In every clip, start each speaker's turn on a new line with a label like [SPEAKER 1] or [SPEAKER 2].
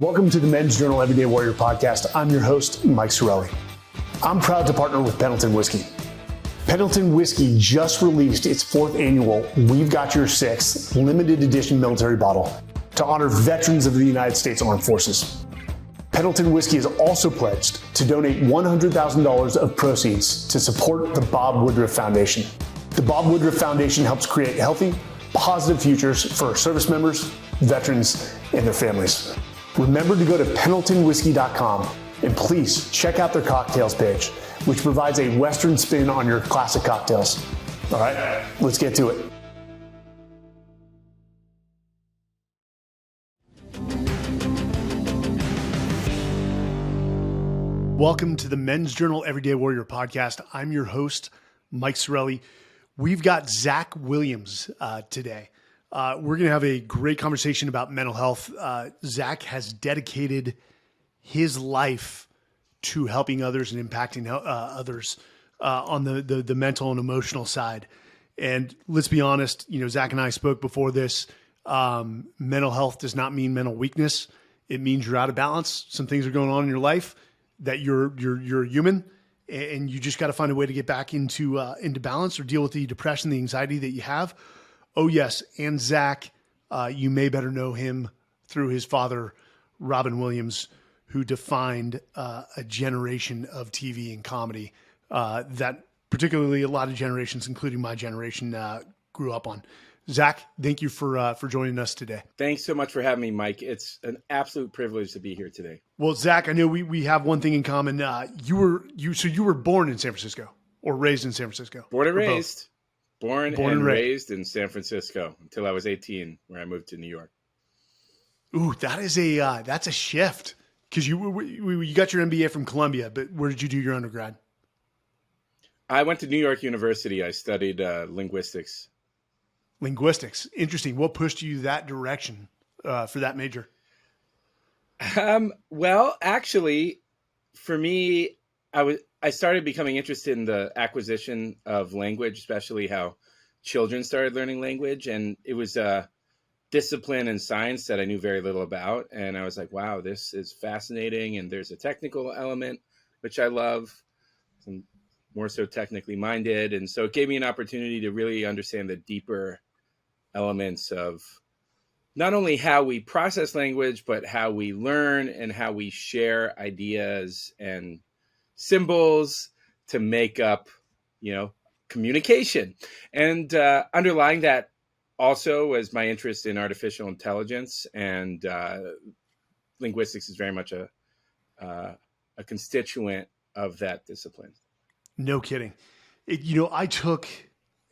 [SPEAKER 1] Welcome to the Men's Journal Everyday Warrior podcast. I'm your host, Mike Sarraille. I'm proud to partner with Pendleton Whiskey. Pendleton Whiskey just released its 4th annual We've Got Your 6th limited edition military bottle to honor veterans of the United States Armed Forces. Pendleton Whiskey is also pledged to donate $100,000 of proceeds to support the Bob Woodruff Foundation. The Bob Woodruff Foundation helps create healthy, positive futures for our service members, veterans, and their families. Remember to go to PendletonWhiskey.com and please check out their cocktails page, which provides a Western spin on your classic cocktails. All right, let's get to it. Welcome to the Men's Journal Everyday Warrior podcast. I'm your host, Mike Sarraille. We've got Zak Williams today. We're going to have a great conversation about mental health. Zak has dedicated his life to helping others and impacting others on the mental and emotional side. And let's be honest, Zak and I spoke before this. Mental health does not mean mental weakness. It means you're out of balance. Some things are going on in your life that you're human, and you just got to find a way to get back into balance or deal with the depression, the anxiety that you have. Oh, yes. And Zak, you may better know him through his father, Robin Williams, who defined a generation of TV and comedy that particularly a lot of generations, including my generation, grew up on. Zak, thank you for joining us today.
[SPEAKER 2] Thanks so much for having me, Mike. It's an absolute privilege to be here today.
[SPEAKER 1] Well, Zak, I know we have one thing in common. You were born in San Francisco or raised in San Francisco?
[SPEAKER 2] Born and raised. Born and raised in San Francisco until I was 18, where I moved to New York.
[SPEAKER 1] Ooh, that's a shift, because you got your MBA from Columbia, but where did you do your undergrad?
[SPEAKER 2] I went to New York University. I studied linguistics.
[SPEAKER 1] Linguistics, interesting. What pushed you that direction for that major?
[SPEAKER 2] Well, actually, for me, I started becoming interested in the acquisition of language, especially how children started learning language. And it was a discipline in science that I knew very little about. And I was like, wow, this is fascinating. And there's a technical element, which I love. I'm more so technically minded. And so it gave me an opportunity to really understand the deeper elements of not only how we process language, but how we learn and how we share ideas and symbols to make up, communication. And underlying that also was my interest in artificial intelligence, and linguistics is very much a constituent of that discipline.
[SPEAKER 1] No kidding. I took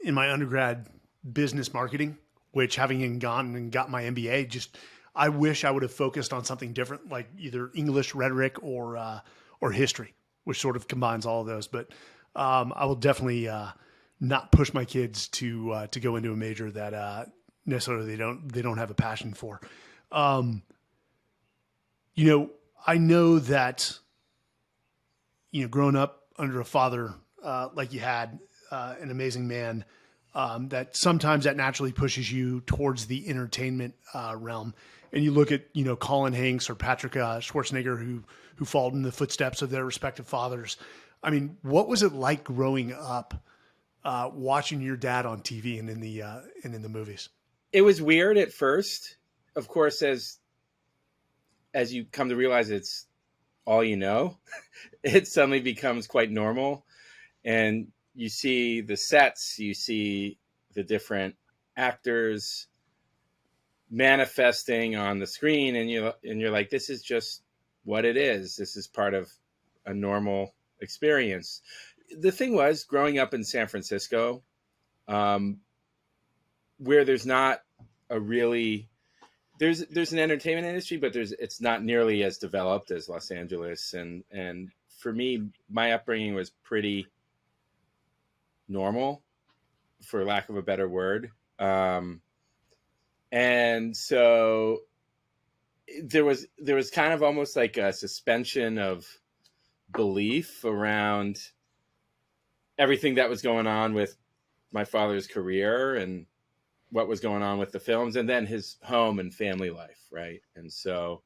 [SPEAKER 1] in my undergrad business marketing, which having gone and got my MBA, I wish I would have focused on something different, like either English rhetoric or history, which sort of combines all of those. But I will definitely not push my kids to go into a major that necessarily they don't have a passion for. I know that growing up under a father like you had, an amazing man, that sometimes that naturally pushes you towards the entertainment realm. And you look at Colin Hanks or Patrick Schwarzenegger who followed in the footsteps of their respective fathers. I mean, what was it like growing up watching your dad on TV and in the movies?
[SPEAKER 2] It was weird at first. Of course, as you come to realize it's all you know, it suddenly becomes quite normal. And you see the sets, you see the different actors manifesting on the screen, and you're like, this is just what it is. This is part of a normal experience. The thing was, growing up in San Francisco, where there's not a really there's an entertainment industry, but it's not nearly as developed as Los Angeles, and for me, my upbringing was pretty normal, for lack of a better word. And so there was kind of almost like a suspension of belief around everything that was going on with my father's career and what was going on with the films, and then his home and family life, right? And so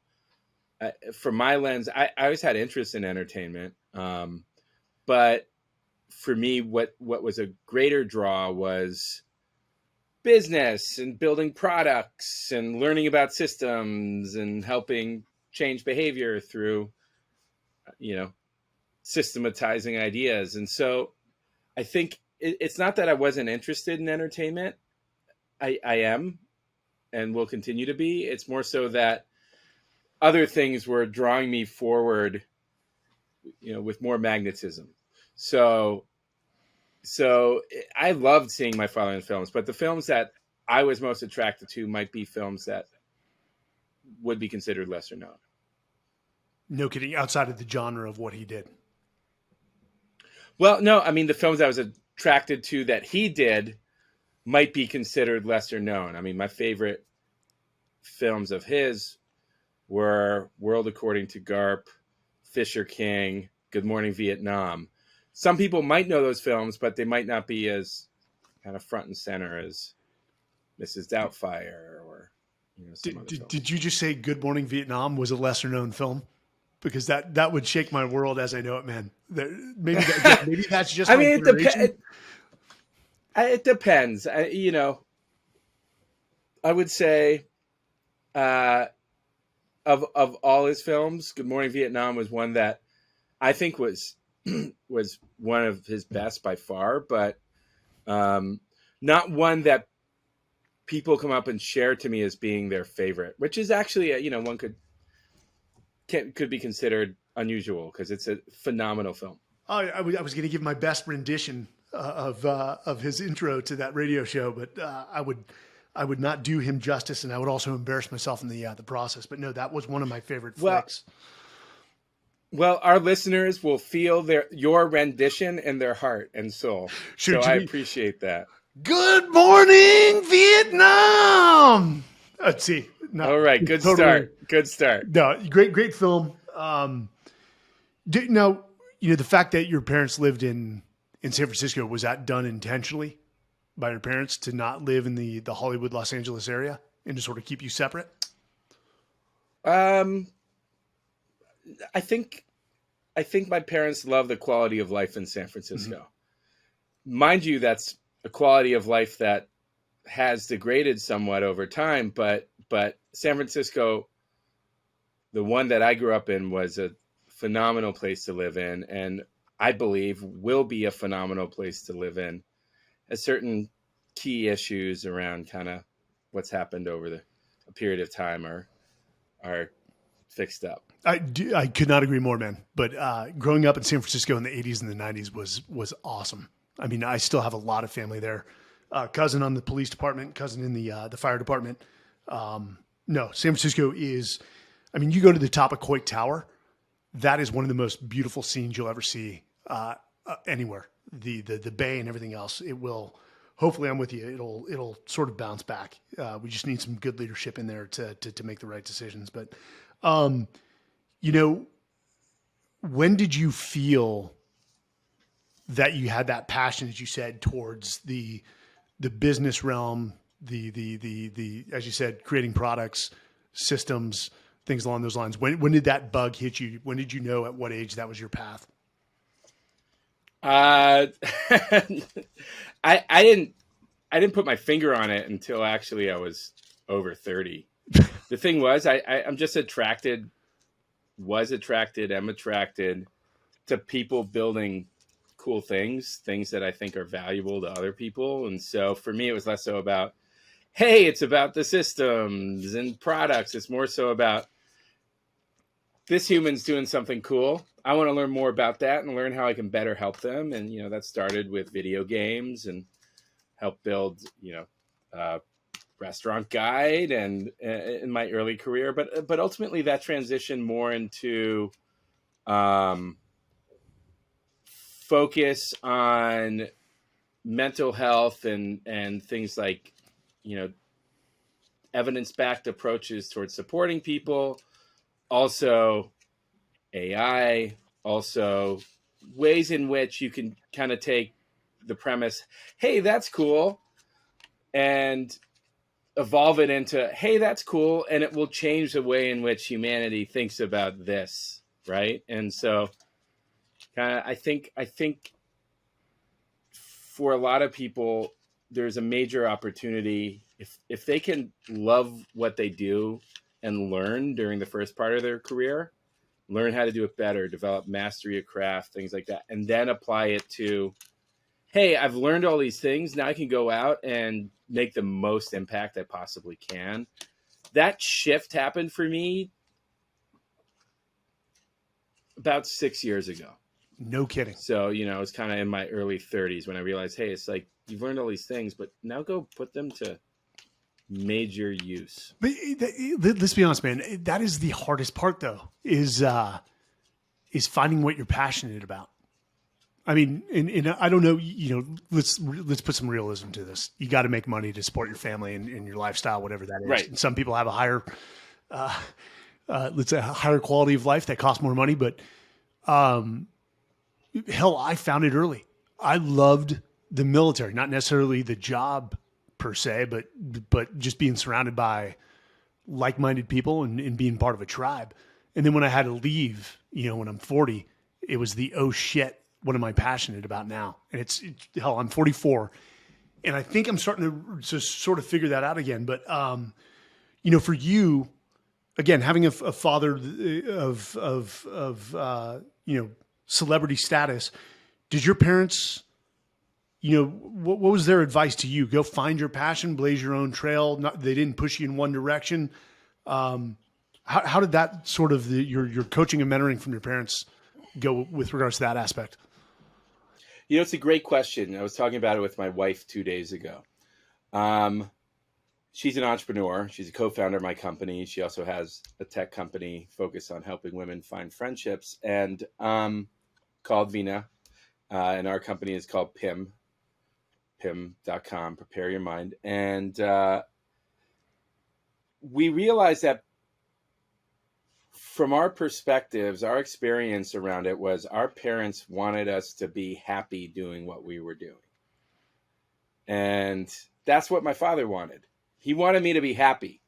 [SPEAKER 2] from my lens, I always had interest in entertainment. But for me, what was a greater draw was business and building products and learning about systems and helping change behavior through, systematizing ideas. And so I think it's not that I wasn't interested in entertainment. I am and will continue to be. It's more so that other things were drawing me forward, with more magnetism. So I loved seeing my father in films, but the films that I was most attracted to might be films that would be considered lesser known.
[SPEAKER 1] No kidding. Outside of the genre of what he did.
[SPEAKER 2] Well, no, I mean, the films I was attracted to that he did might be considered lesser known. I mean, my favorite films of his were World According to Garp, Fisher King, Good Morning Vietnam. Some people might know those films, but they might not be as kind of front and center as Mrs. Doubtfire or some other films.
[SPEAKER 1] Did you just say Good Morning Vietnam was a lesser known film? Because that would shake my world as I know it, man. Maybe that's just.
[SPEAKER 2] I mean, it depends. I would say, of all his films, Good Morning Vietnam was one that I think was one of his best by far, but not one that people come up and share to me as being their favorite, which is actually one could be considered unusual because it's a phenomenal film.
[SPEAKER 1] I was going to give my best rendition of his intro to that radio show, but I would not do him justice, and I would also embarrass myself in the process. But no, that was one of my favorite flicks.
[SPEAKER 2] Well, our listeners will feel your rendition in their heart and soul. So I appreciate that.
[SPEAKER 1] Good Morning Vietnam. Let's see. No,
[SPEAKER 2] all right, good start. Good start.
[SPEAKER 1] No, great film. Now, the fact that your parents lived in San Francisco, was that done intentionally by your parents to not live in the Hollywood, Los Angeles area and to sort of keep you separate?
[SPEAKER 2] I think my parents love the quality of life in San Francisco. Mm-hmm. Mind you, that's a quality of life that has degraded somewhat over time, but San Francisco, the one that I grew up in, was a phenomenal place to live in, and I believe will be a phenomenal place to live in, as certain key issues around kind of what's happened over a period of time are fixed up.
[SPEAKER 1] I could not agree more, man. But growing up in San Francisco in the 80s and the 90s was awesome. I mean, I still have a lot of family there. Cousin on the police department, cousin in the fire department. No, San Francisco is, I mean, you go to the top of Coit Tower, that is one of the most beautiful scenes you'll ever see anywhere. The bay and everything else, it will, hopefully I'm with you, it'll sort of bounce back. We just need some good leadership in there to make the right decisions. But, when did you feel that you had that passion, as you said, towards the business realm, the as you said, creating products, systems, things along those lines? When did that bug hit you? When did you know at what age that was your path?
[SPEAKER 2] I didn't put my finger on it until actually I was over 30. The thing was, I'm just am attracted to people building cool things that I think are valuable to other people. And so for me, it was less so about, hey, it's about the systems and products. It's more so about this human's doing something cool. I want to learn more about that and learn how I can better help them. And, that started with video games and helped build, Restaurant Guide and in my early career. But ultimately that transitioned more into focus on mental health and things like, evidence-backed approaches towards supporting people, also AI, also ways in which you can kind of take the premise, hey, that's cool, and evolve it into, hey, that's cool, and it will change the way in which humanity thinks about this, right? And so I think for a lot of people, there's a major opportunity if they can love what they do and learn during the first part of their career, learn how to do it better, develop mastery of craft, things like that, and then apply it to, hey, I've learned all these things. Now I can go out and make the most impact I possibly can. That shift happened for me about 6 years ago.
[SPEAKER 1] No kidding.
[SPEAKER 2] So, I was kind of in my early 30s when I realized, hey, it's like you've learned all these things, but now go put them to major use.
[SPEAKER 1] But let's be honest, man. That is the hardest part, though, is finding what you're passionate about. I mean, and I don't know, let's put some realism to this. You got to make money to support your family and your lifestyle, whatever that is.
[SPEAKER 2] Right.
[SPEAKER 1] And some people have a higher, let's say, a higher quality of life that costs more money. But hell, I found it early. I loved the military, not necessarily the job per se, but just being surrounded by like-minded people and being part of a tribe. And then when I had to leave, when I'm 40, it was the, oh shit, what am I passionate about now? And it's hell, I'm 44 and I think I'm starting to sort of figure that out again. But, for you, again, having a father of celebrity status, did your parents, what was their advice to you? Go find your passion, blaze your own trail. They didn't push you in one direction. How did that sort of your coaching and mentoring from your parents go with regards to that aspect?
[SPEAKER 2] It's a great question. I was talking about it with my wife 2 days ago. She's an entrepreneur. She's a co-founder of my company. She also has a tech company focused on helping women find friendships and called Vina. And our company is called PIM.com, Prepare Your Mind. And we realized that from our perspectives, our experience around it was our parents wanted us to be happy doing what we were doing. And that's what my father wanted. He wanted me to be happy.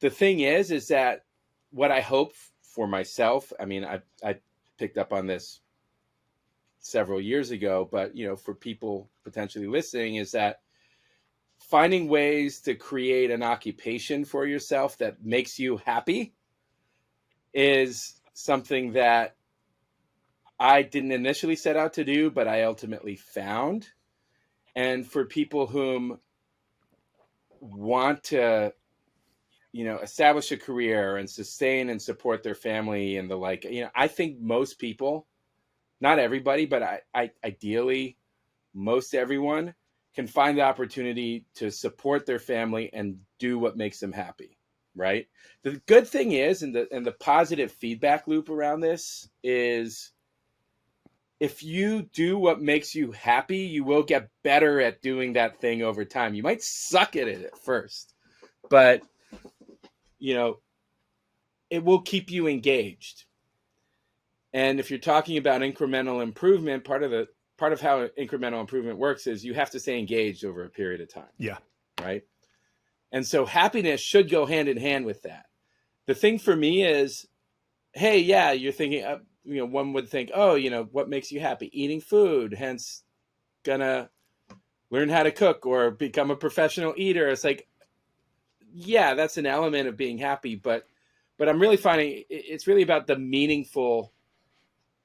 [SPEAKER 2] The thing is that what I hope for myself, I mean, I picked up on this several years ago, but, for people potentially listening, is that finding ways to create an occupation for yourself that makes you happy is something that I didn't initially set out to do, but I ultimately found. And for people whom want to, establish a career and sustain and support their family and the like, I think most people, not everybody, but ideally most everyone can find the opportunity to support their family and do what makes them happy. Right. The good thing is, and the positive feedback loop around this is, if you do what makes you happy, you will get better at doing that thing over time. You might suck at it at first, but it will keep you engaged. And if you're talking about incremental improvement, part of how incremental improvement works is you have to stay engaged over a period of time.
[SPEAKER 1] Yeah.
[SPEAKER 2] Right. And so happiness should go hand in hand with that. The thing for me is, hey, yeah, you're thinking, one would think, oh, what makes you happy? Eating food, hence gonna learn how to cook or become a professional eater. It's like, yeah, that's an element of being happy. But I'm really finding it's really about the meaningful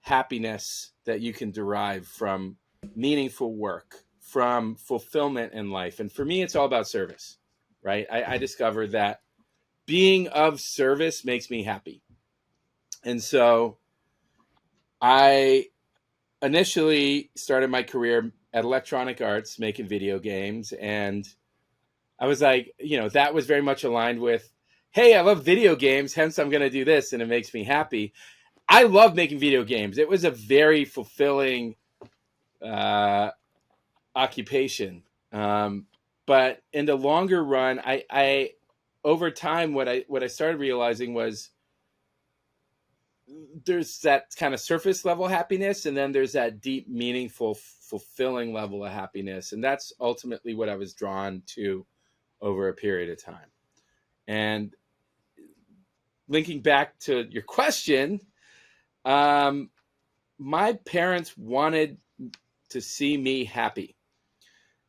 [SPEAKER 2] happiness that you can derive from meaningful work, from fulfillment in life. And for me, it's all about service. Right. I discovered that being of service makes me happy. And so I initially started my career at Electronic Arts, making video games. And I was like, that was very much aligned with, hey, I love video games, hence I'm going to do this and it makes me happy. I love making video games. It was a very fulfilling occupation. But in the longer run, I over time, what I started realizing was there's that kind of surface level happiness, and then there's that deep, meaningful, fulfilling level of happiness. And that's ultimately what I was drawn to over a period of time. And linking back to your question, my parents wanted to see me happy.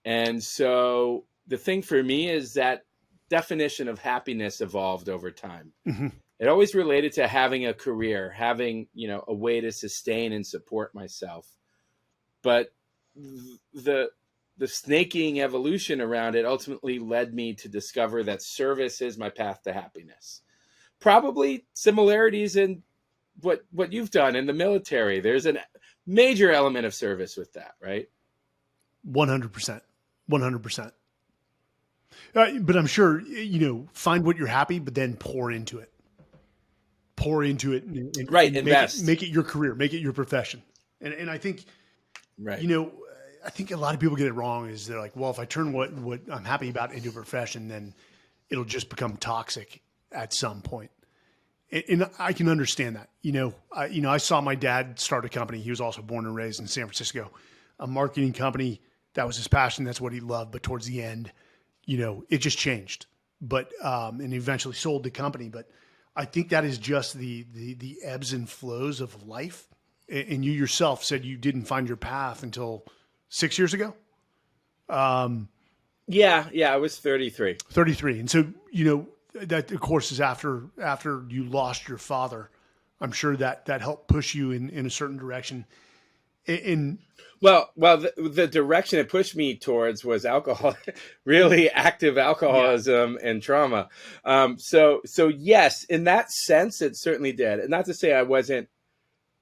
[SPEAKER 2] And so the thing for me is that definition of happiness evolved over time.
[SPEAKER 1] Mm-hmm.
[SPEAKER 2] It always related to having a career, having, a way to sustain and support myself. But the snaking evolution around it ultimately led me to discover that service is my path to happiness. Probably similarities in what you've done in the military. There's a major element of service with that, right?
[SPEAKER 1] 100%. 100%. But I'm sure, find what you're happy, but then pour into it. Pour into it. And
[SPEAKER 2] right. Invest.
[SPEAKER 1] Make it your career. Make it your profession. And I think,
[SPEAKER 2] right.
[SPEAKER 1] I think a lot of people get it wrong is they're like, well, if I turn what I'm happy about into a profession, then it'll just become toxic at some point. And I can understand that. I saw my dad start a company. He was also born and raised in San Francisco, a marketing company. That was his passion. That's what he loved. But towards the end, it just changed. But and he eventually sold the company. But I think that is just the ebbs and flows of life. And you yourself said you didn't find your path until 6 years ago.
[SPEAKER 2] Yeah, I was 33.
[SPEAKER 1] 33, and so that of course is after you lost your father. I'm sure that helped push you in a certain direction.
[SPEAKER 2] Well, the direction it pushed me towards was alcohol, really active alcoholism and trauma. So yes, in that sense, it certainly did. And not to say I wasn't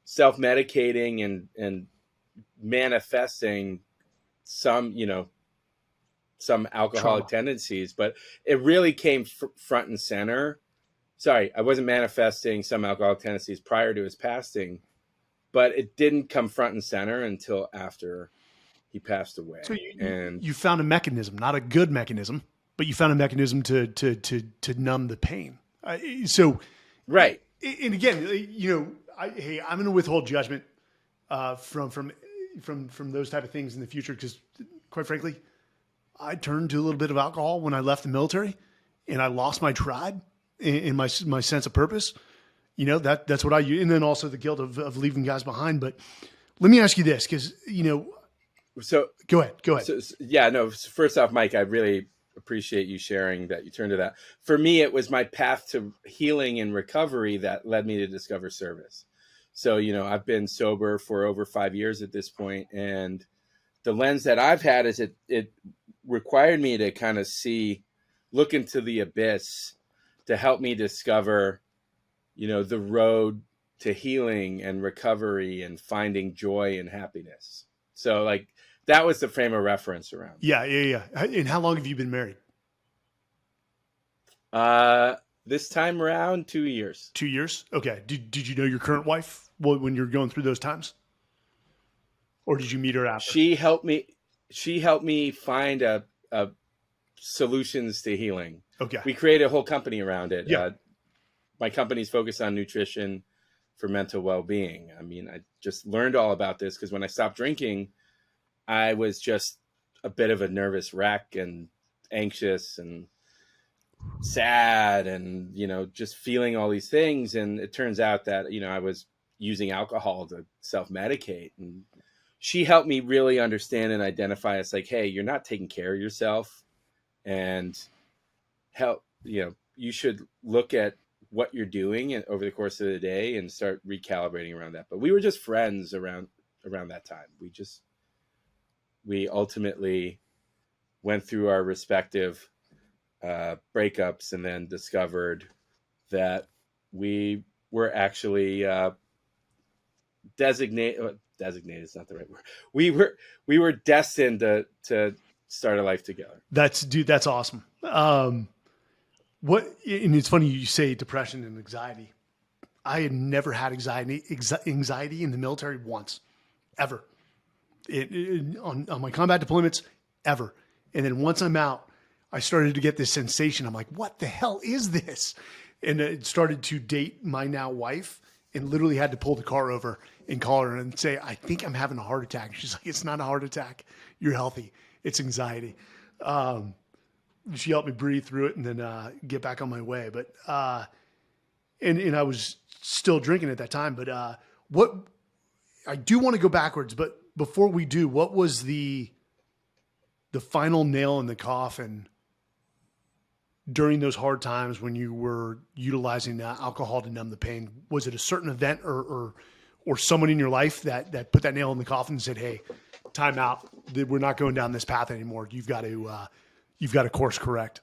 [SPEAKER 2] self-medicating and manifesting some alcoholic tendencies, but it really came front and center. Sorry, I wasn't manifesting some alcoholic tendencies prior to his passing, but it didn't come front and center until after he passed away. So you
[SPEAKER 1] found a mechanism, not a good mechanism, but you found a mechanism to numb the pain.
[SPEAKER 2] Right.
[SPEAKER 1] And again, I'm going to withhold judgment from those type of things in the future because, quite frankly, I turned to a little bit of alcohol when I left the military, and I lost my tribe and my sense of purpose. That's what I use, and then also the guilt of leaving guys behind. But let me ask you this, because
[SPEAKER 2] So
[SPEAKER 1] go ahead.
[SPEAKER 2] So, first off, Mike, I really appreciate you sharing that you turned to that. For me, it was my path to healing and recovery that led me to discover service. So, I've been sober for over 5 years at this point, and the lens that I've had is it required me to kind of look into the abyss to help me discover, the road to healing and recovery and finding joy and happiness. So that was the frame of reference around.
[SPEAKER 1] Yeah. And how long have you been married?
[SPEAKER 2] This time around, 2 years.
[SPEAKER 1] 2 years? Okay. Did you know your current wife when you were going through those times? Or did you meet her after?
[SPEAKER 2] She helped me find a solutions to healing.
[SPEAKER 1] Okay.
[SPEAKER 2] We created a whole company around it.
[SPEAKER 1] Yeah.
[SPEAKER 2] My company's focused on nutrition for mental well-being. I mean, I just learned all about this because when I stopped drinking, I was just a bit of a nervous wreck and anxious and sad and, just feeling all these things. And it turns out that, I was using alcohol to self-medicate. And she helped me really understand and identify it's like, hey, you're not taking care of yourself, and you should look at what you're doing over the course of the day and start recalibrating around that. But we were just friends around that time. We ultimately went through our respective breakups and then discovered that we were actually designated is not the right word. We were destined to start a life together.
[SPEAKER 1] That's awesome. And it's funny you say depression and anxiety. I had never had anxiety in the military once, ever. On my combat deployments, ever. And then once I'm out, I started to get this sensation. I'm like, what the hell is this? And it started to date my now wife, and literally had to pull the car over and call her and say, I think I'm having a heart attack. She's like, it's not a heart attack. You're healthy. It's anxiety. she helped me breathe through it and then get back on my way. But and I was still drinking at that time. But what I do want to go backwards, but before we do, what was the final nail in the coffin during those hard times when you were utilizing alcohol to numb the pain? Was it a certain event or someone in your life that put that nail in the coffin and said, "Hey, time out. We're not going down this path anymore. You've got to course correct"?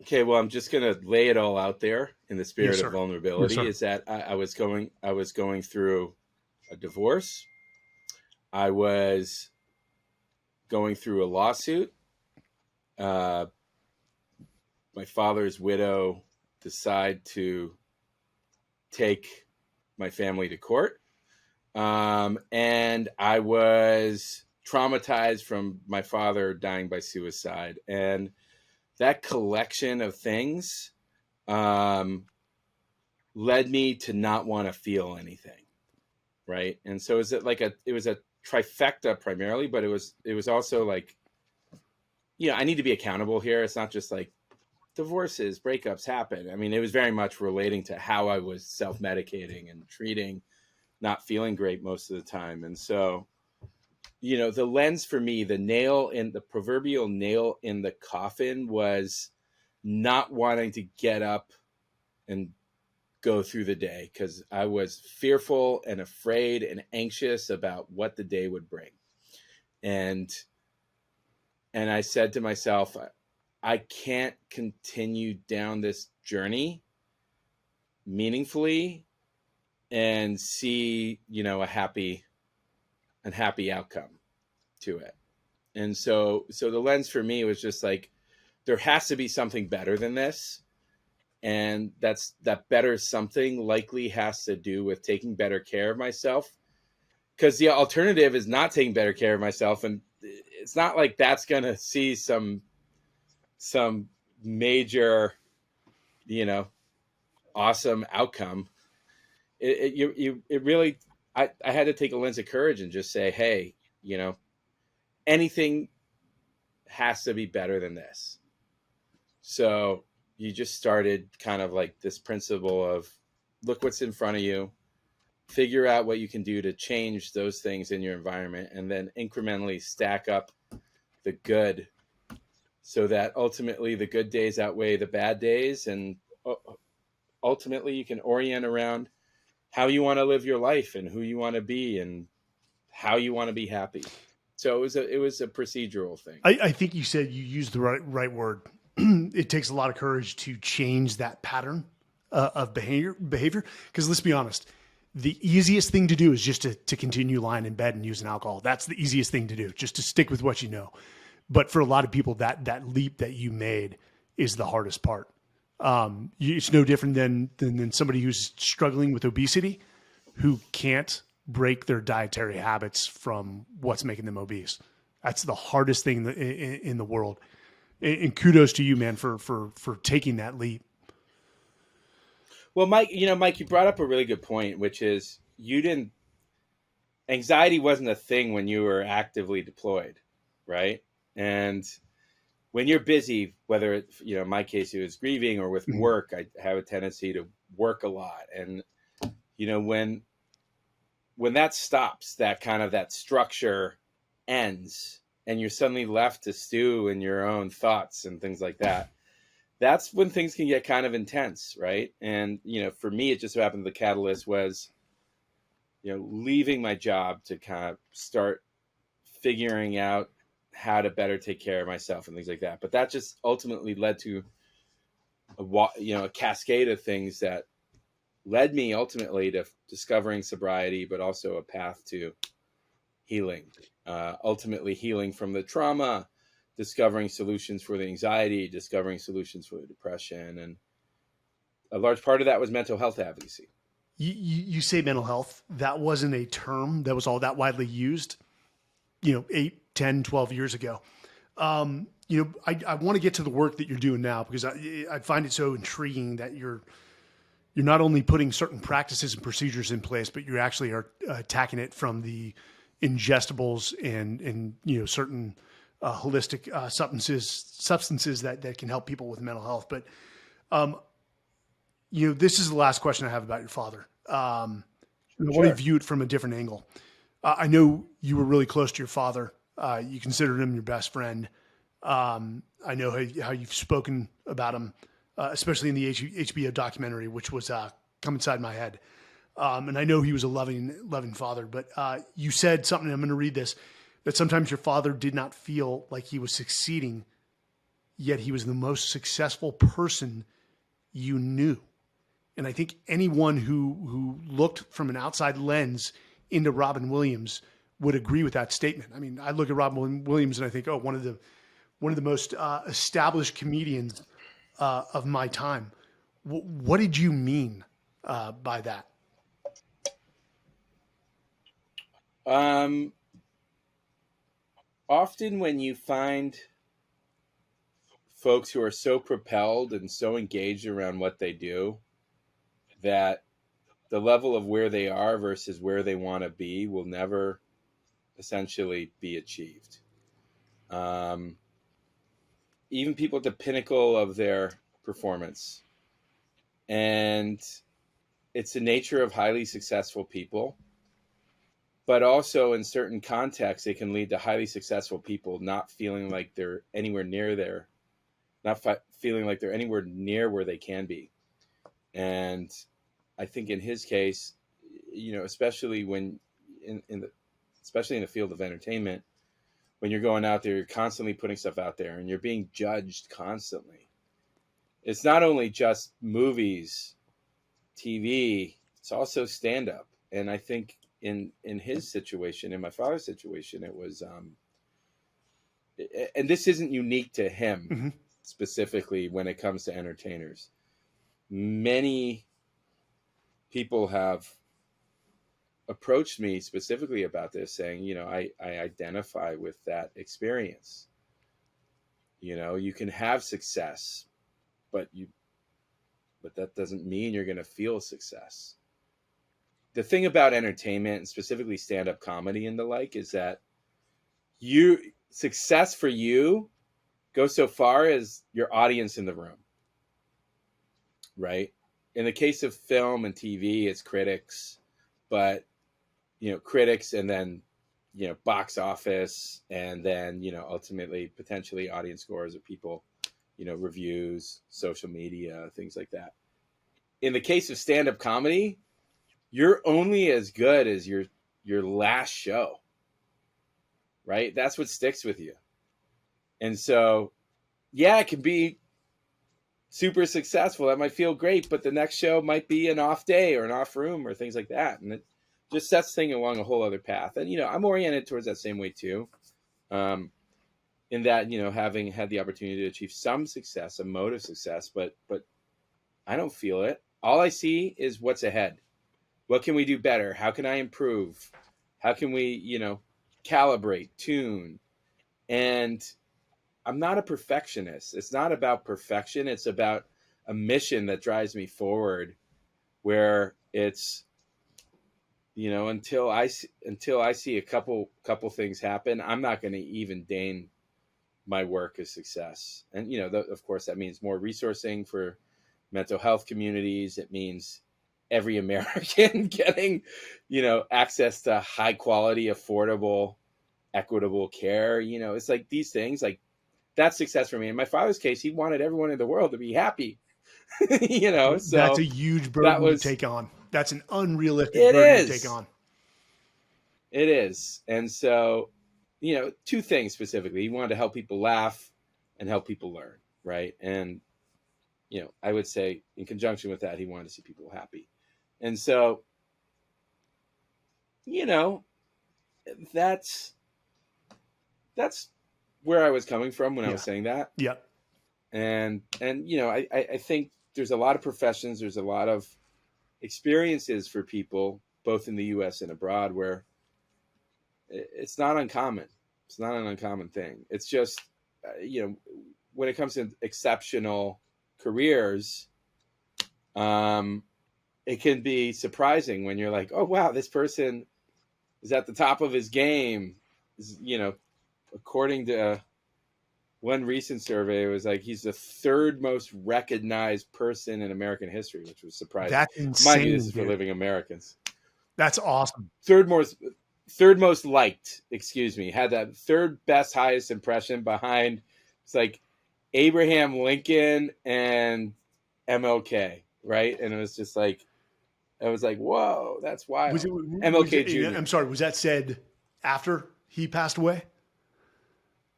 [SPEAKER 2] Okay, well, I'm just going to lay it all out there in the spirit of vulnerability.
[SPEAKER 1] Yes,
[SPEAKER 2] is that I was going through a divorce. I was going through a lawsuit. My father's widow decided to take my family to court. And I was traumatized from my father dying by suicide. And that collection of things led me to not want to feel anything. Right. And so it was a trifecta primarily, but it was also like, I need to be accountable here. It's not just like divorces, breakups happen. I mean, it was very much relating to how I was self-medicating and treating not feeling great most of the time. And so, the lens for me, the proverbial nail in the coffin was not wanting to get up and go through the day because I was fearful and afraid and anxious about what the day would bring. And I said to myself, I can't continue down this journey meaningfully and see, a happy outcome to it. And so the lens for me was just like, there has to be something better than this. And that better something likely has to do with taking better care of myself, because the alternative is not taking better care of myself. And it's not like that's going to see some major, awesome outcome. It really, I had to take a lens of courage and just say, hey, anything has to be better than this. So you just started kind of like this principle of look what's in front of you, figure out what you can do to change those things in your environment, and then incrementally stack up the good so that ultimately the good days outweigh the bad days. And ultimately you can orient around how you want to live your life and who you want to be and how you want to be happy. So it was a procedural thing.
[SPEAKER 1] I think you said you used the right word. It takes a lot of courage to change that pattern of behavior. Because let's be honest, the easiest thing to do is just to continue lying in bed and using alcohol. That's the easiest thing to do, just to stick with what you know. But for a lot of people, that leap that you made is the hardest part. It's no different than somebody who's struggling with obesity, who can't break their dietary habits from what's making them obese. That's the hardest thing in the world. And kudos to you, man, for taking that leap.
[SPEAKER 2] Well, Mike, you brought up a really good point, which is anxiety wasn't a thing when you were actively deployed, right? And when you're busy, whether it's, in my case, it was grieving or with work, I have a tendency to work a lot. And, when that stops, that structure ends and you're suddenly left to stew in your own thoughts and things like that, that's when things can get kind of intense, right? And, for me, it just so happened the catalyst was, leaving my job to kind of start figuring out how to better take care of myself and things like that. But that just ultimately led to a cascade of things that led me ultimately to discovering sobriety, but also a path to healing, ultimately healing from the trauma, discovering solutions for the anxiety, discovering solutions for the depression. And a large part of that was mental health advocacy.
[SPEAKER 1] You say mental health. That wasn't a term that was all that widely used, 8, 10, 12 years ago. I want to get to the work that you're doing now, because I find it so intriguing that you're not only putting certain practices and procedures in place, but you actually are attacking it from the ingestibles and certain holistic substances that can help people with mental health. But this is the last question I have about your father. I want to view it from a different angle. I know you were really close to your father. You considered him your best friend. I know how you've spoken about him, especially in the HBO documentary, which was Come Inside My Head. And I know he was a loving father, but you said something, I'm going to read this, that sometimes your father did not feel like he was succeeding, yet he was the most successful person you knew. And I think anyone who looked from an outside lens into Robin Williams would agree with that statement. I mean, I look at Robin Williams and I think, one of the most established comedians of my time. What did you mean by that?
[SPEAKER 2] Often when you find folks who are so propelled and so engaged around what they do, that the level of where they are versus where they want to be will never essentially be achieved. Even people at the pinnacle of their performance. And it's the nature of highly successful people. But also in certain contexts, it can lead to highly successful people not feeling like they're anywhere near feeling like they're anywhere near where they can be. And I think in his case, especially when especially in the field of entertainment, when you're going out there, you're constantly putting stuff out there and you're being judged constantly. It's not only just movies, TV, it's also stand-up. And I think in his situation, in my father's situation, it was, and this isn't unique to him specifically when it comes to entertainers. Many people have approached me specifically about this, saying, I identify with that experience. You can have success, but that doesn't mean you're going to feel success. The thing about entertainment, and specifically stand-up comedy and the like, is that success for you goes so far as your audience in the room, right? In the case of film and TV, it's critics, but critics, and then box office, and then ultimately potentially audience scores of people, reviews, social media, things like that. In the case of stand-up comedy, you're only as good as your last show, right? That's what sticks with you. And so, yeah, it can be super successful. That might feel great, but the next show might be an off day or an off room or things like that. And it just sets things along a whole other path. And, I'm oriented towards that same way too. In that, having had the opportunity to achieve some success, a mode of success, but I don't feel it. All I see is what's ahead. What can we do better? How can I improve? How can we, calibrate, tune? And I'm not a perfectionist. It's not about perfection. It's about a mission that drives me forward, where it's, until I see a couple things happen, I'm not going to even deign my work as success. And, of course, that means more resourcing for mental health communities. It means every American getting, access to high quality, affordable, equitable care. It's like these things, like that's success for me. In my father's case, he wanted everyone in the world to be happy. So
[SPEAKER 1] that's a huge burden to take on. That's an unrealistic burden to take on.
[SPEAKER 2] It is. And so, two things specifically. He wanted to help people laugh and help people learn, right? And, I would say in conjunction with that, he wanted to see people happy. And so, that's where I was coming from when I was saying that.
[SPEAKER 1] Yeah.
[SPEAKER 2] And I think there's a lot of professions, there's a lot of experiences for people, both in the U.S. and abroad, where it's not uncommon. It's not an uncommon thing. It's just, when it comes to exceptional careers, it can be surprising when you're like, oh, wow, this person is at the top of his game, according to one recent survey was like he's the third most recognized person in American history, which was surprising.
[SPEAKER 1] That's
[SPEAKER 2] Mind you,
[SPEAKER 1] insane,
[SPEAKER 2] this is for
[SPEAKER 1] dude.
[SPEAKER 2] living Americans.
[SPEAKER 1] That's awesome.
[SPEAKER 2] Third most liked, excuse me, had that third best, highest impression behind. It's like Abraham Lincoln and MLK, right? And it was just like, I was like, whoa, that's wild. MLK Jr.
[SPEAKER 1] I'm sorry, was that said after he passed away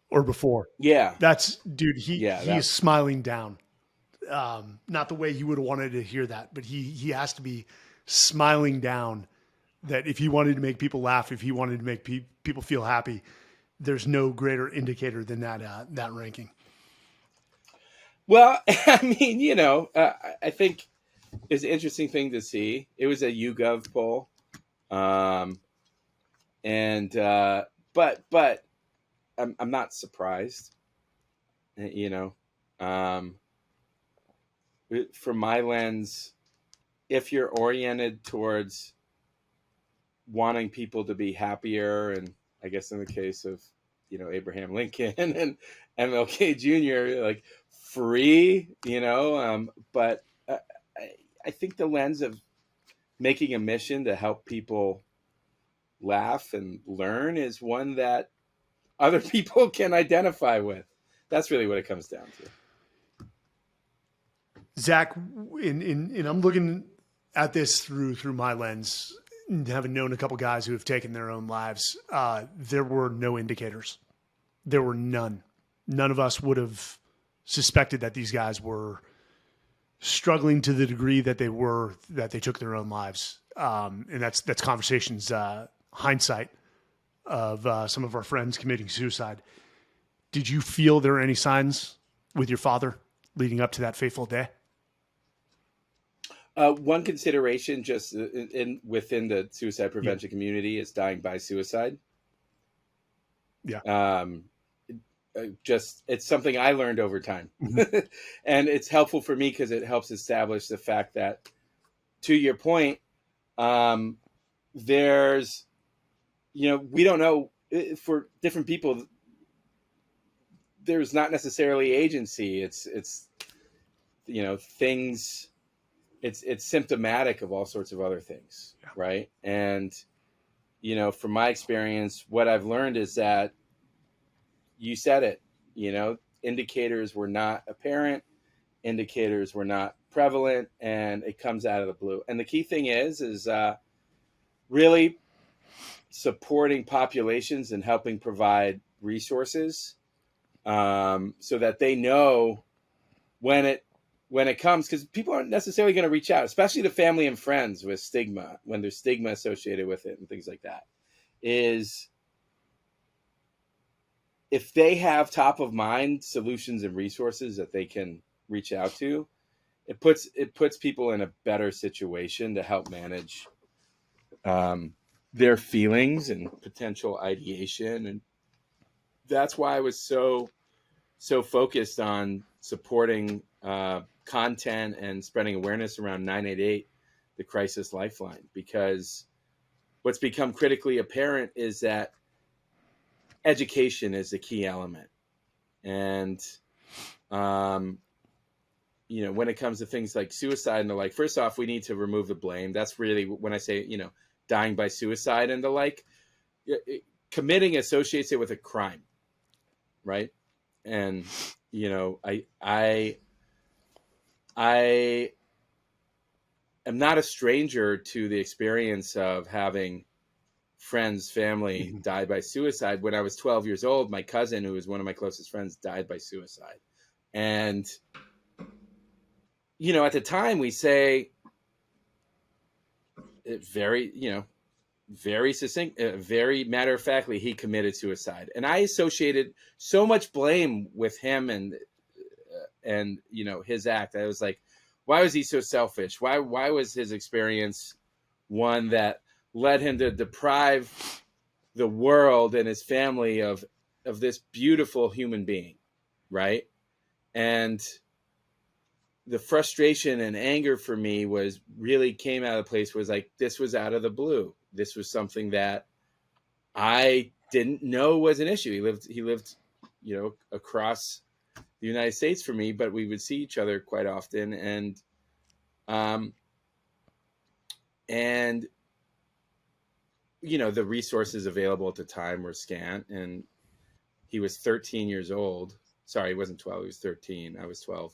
[SPEAKER 1] or before?
[SPEAKER 2] Yeah.
[SPEAKER 1] That's, dude, he
[SPEAKER 2] that-
[SPEAKER 1] is smiling down. Not the way you would have wanted to hear that, but he has to be smiling down that if he wanted to make people laugh, if he wanted to make people feel happy, there's no greater indicator than that ranking.
[SPEAKER 2] Well, I mean, you know, I think it's an interesting thing to see. It was a YouGov poll. But I'm not surprised, you know, from my lens, if you're oriented towards wanting people to be happier, and I guess in the case of, you know, Abraham Lincoln and MLK Jr., like free, you know, but I think the lens of making a mission to help people laugh and learn is one that other people can identify with. That's really what it comes down to.
[SPEAKER 1] Zach, and I'm looking at this through my lens, having known a couple guys who have taken their own lives. There were no indicators. There were none. None of us would have suspected that these guys were struggling to the degree that they took their own lives. And that's conversations, hindsight of some of our friends committing suicide. Did you feel there were any signs with your father leading up to that fateful day?
[SPEAKER 2] One consideration just within the suicide prevention community is dying by suicide.
[SPEAKER 1] Yeah.
[SPEAKER 2] Just it's something I learned over time.
[SPEAKER 1] Mm-hmm.
[SPEAKER 2] And it's helpful for me because it helps establish the fact that, to your point, there's, you know, we don't know for different people, there's not necessarily agency. It's, you know, things, it's symptomatic of all sorts of other things. Yeah. Right. And, you know, from my experience, what I've learned is that you said it, you know, indicators were not apparent, indicators were not prevalent, and it comes out of the blue. And the key thing is really supporting populations and helping provide resources so that they know when it comes, because people aren't necessarily going to reach out, especially to family and friends with stigma, when there's stigma associated with it and things like that, is if they have top of mind solutions and resources that they can reach out to, it puts people in a better situation to help manage their feelings and potential ideation. And that's why I was so focused on supporting content and spreading awareness around 988, the crisis lifeline, because what's become critically apparent is that education is the key element. And, you know, when it comes to things like suicide and the like, first off, we need to remove the blame. That's really when I say, you know, dying by suicide and the like, committing associates it with a crime. Right. And, you know, I am not a stranger to the experience of having friends, family die by suicide. When I was 12 years old, my cousin, who was one of my closest friends, died by suicide. And, you know, at the time we say very succinct, very matter of factly, he committed suicide. And I associated so much blame with him and, you know, his act. I was like, why was he so selfish? Why was his experience one that led him to deprive the world and his family of this beautiful human being, right? And the frustration and anger for me really came out of the place was like, this was out of the blue. This was something that I didn't know was an issue. He lived across the United States for me, but we would see each other quite often. And the resources available at the time were scant, and he was 13 years old. Sorry, he wasn't 12. He was 13. I was 12.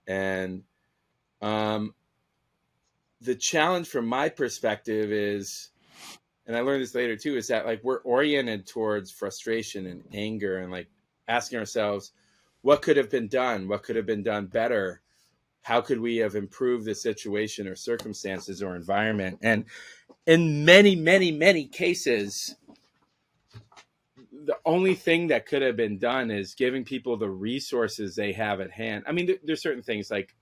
[SPEAKER 2] And the challenge from my perspective is, and I learned this later too, is that like we're oriented towards frustration and anger and like asking ourselves, what could have been done? What could have been done better? How could we have improved the situation or circumstances or environment? And in many, many, many cases, the only thing that could have been done is giving people the resources they have at hand. I mean, there's certain things like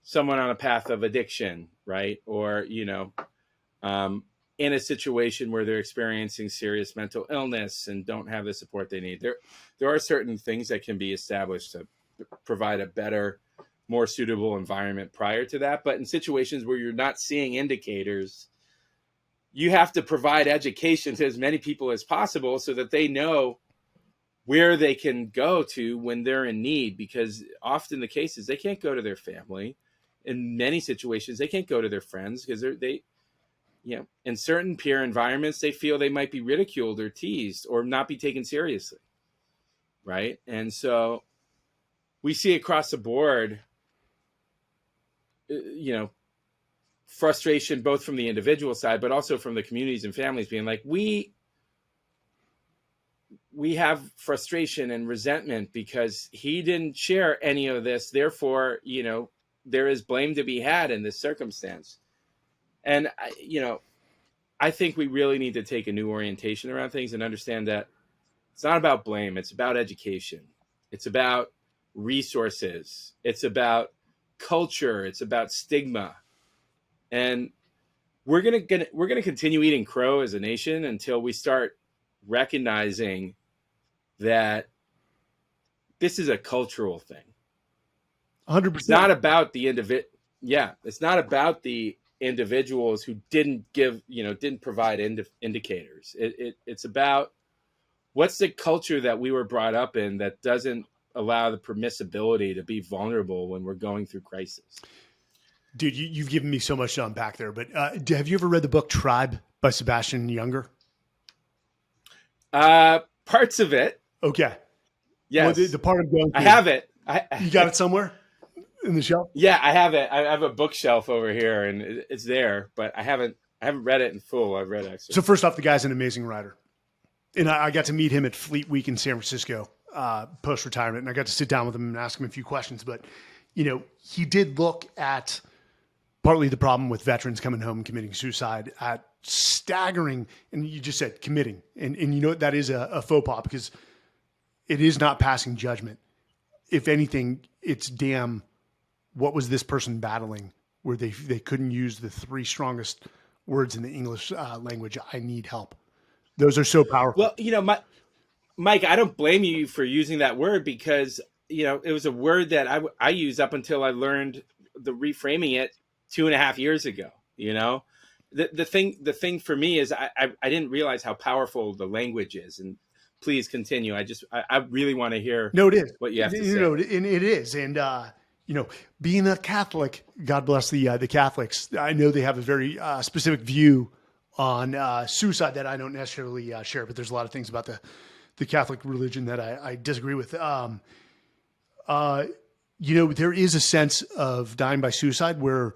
[SPEAKER 2] someone on a path of addiction, right? Or, in a situation where they're experiencing serious mental illness and don't have the support they need. There are certain things that can be established to provide a better, more suitable environment prior to that. But in situations where you're not seeing indicators, you have to provide education to as many people as possible so that they know where they can go to when they're in need, because often the case is they can't go to their family. In many situations, they can't go to their friends because in certain peer environments, they feel they might be ridiculed or teased or not be taken seriously. Right. And so we see across the board, frustration, both from the individual side, but also from the communities and families being like, we have frustration and resentment because he didn't share any of this. Therefore, there is blame to be had in this circumstance. And, I think we really need to take a new orientation around things and understand that it's not about blame. It's about education. It's about resources. It's about culture. It's about stigma. And we're going to continue eating crow as a nation until we start recognizing that this is a cultural thing.
[SPEAKER 1] 100%.
[SPEAKER 2] It's not about the it's not about the individuals who didn't provide indicators. It's about what's the culture that we were brought up in that doesn't allow the permissibility to be vulnerable when we're going through crisis.
[SPEAKER 1] Dude, you've given me so much to unpack there, but have you ever read the book Tribe by Sebastian Junger?
[SPEAKER 2] Parts of it.
[SPEAKER 1] Okay.
[SPEAKER 2] Yes.
[SPEAKER 1] Well, the part I'm going through,
[SPEAKER 2] I have it.
[SPEAKER 1] You got it somewhere in the shelf?
[SPEAKER 2] Yeah, I have it. I have a bookshelf over here, and it's there, but I haven't read it in full. I've read excerpts.
[SPEAKER 1] So first off, the guy's an amazing writer. And I got to meet him at Fleet Week in San Francisco, post-retirement, and I got to sit down with him and ask him a few questions. But, he did look at partly the problem with veterans coming home and committing suicide at staggering, and you just said committing. And that is a faux pas because it is not passing judgment. If anything, it's damn, what was this person battling where they couldn't use the three strongest words in the English language? I need help. Those are so powerful.
[SPEAKER 2] Well, Mike, I don't blame you for using that word because, it was a word that I used up until I learned the reframing it 2.5 years ago. The thing for me is I didn't realize how powerful the language is. And please continue. I really want to hear
[SPEAKER 1] No, it is.
[SPEAKER 2] What you have to say.
[SPEAKER 1] And it is. And, being a Catholic, God bless the Catholics, I know they have a very specific view on suicide that I don't necessarily share, but there's a lot of things about the Catholic religion that I disagree with. There is a sense of dying by suicide where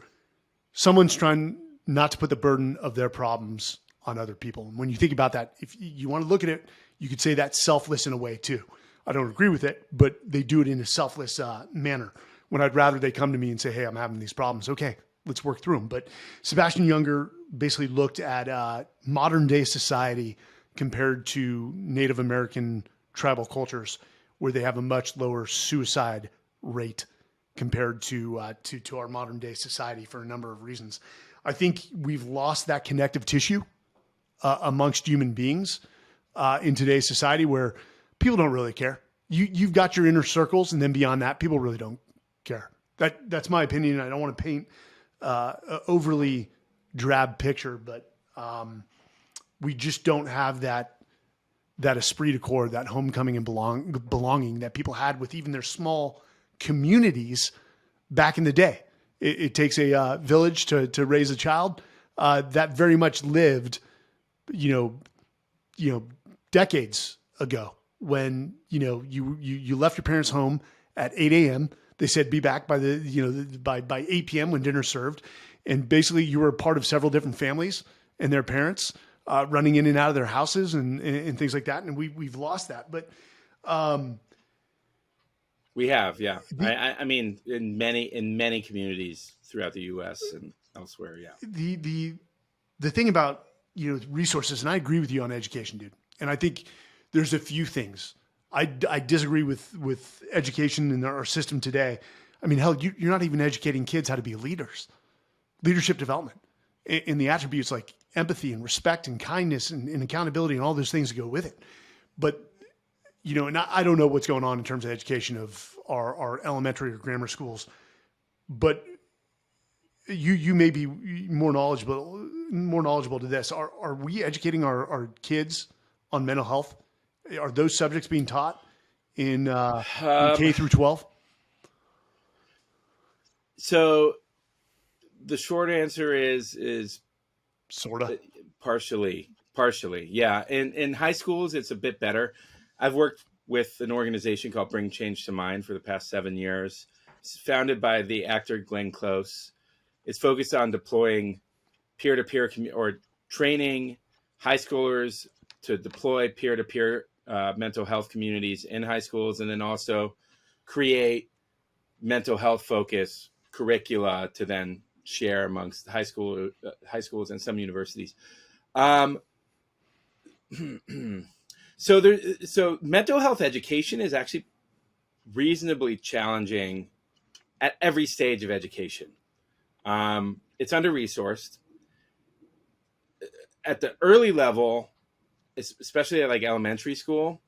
[SPEAKER 1] someone's trying not to put the burden of their problems on other people. And when you think about that, if you want to look at it, you could say that's selfless in a way too. I don't agree with it, but they do it in a selfless manner. When I'd rather they come to me and say, hey, I'm having these problems. Okay, let's work through them. But Sebastian Junger basically looked at modern day society compared to Native American tribal cultures where they have a much lower suicide rate compared to our modern day society for a number of reasons. I think we've lost that connective tissue amongst human beings in today's society where people don't really care. You've got your inner circles, and then beyond that, people really don't care. That's my opinion. I don't want to paint an overly drab picture, but we just don't have that that esprit de corps, that homecoming and belonging that people had with even their small communities back in the day. It takes a village to raise a child. That very much lived, decades ago when, you left your parents' home at 8 a.m. They said, be back by by 8 p.m. when dinner's served. And basically you were a part of several different families and their parents running in and out of their houses and things like that. And we've lost that, but,
[SPEAKER 2] we have, yeah. I mean, in many communities throughout the U.S. and elsewhere, yeah.
[SPEAKER 1] The thing about resources, and I agree with you on education, dude. And I think there's a few things I disagree with education in our system today. I mean, hell, you're not even educating kids how to be leaders, leadership development, in the attributes like empathy and respect and kindness and accountability and all those things that go with it. But and I don't know what's going on in terms of education of our elementary or grammar schools, but you may be more knowledgeable to this. Are we educating our kids on mental health? Are those subjects being taught in K through 12?
[SPEAKER 2] So the short answer is
[SPEAKER 1] sort of
[SPEAKER 2] partially. Yeah. In high schools, it's a bit better. I've worked with an organization called Bring Change to Mind for the past 7 years. It's founded by the actor Glenn Close. It's focused on deploying peer-to-peer or training high schoolers to deploy peer-to-peer mental health communities in high schools, and then also create mental health focus curricula to then share amongst high schools and some universities. So mental health education is actually reasonably challenging at every stage of education. It's under-resourced. At the early level, especially at like elementary school,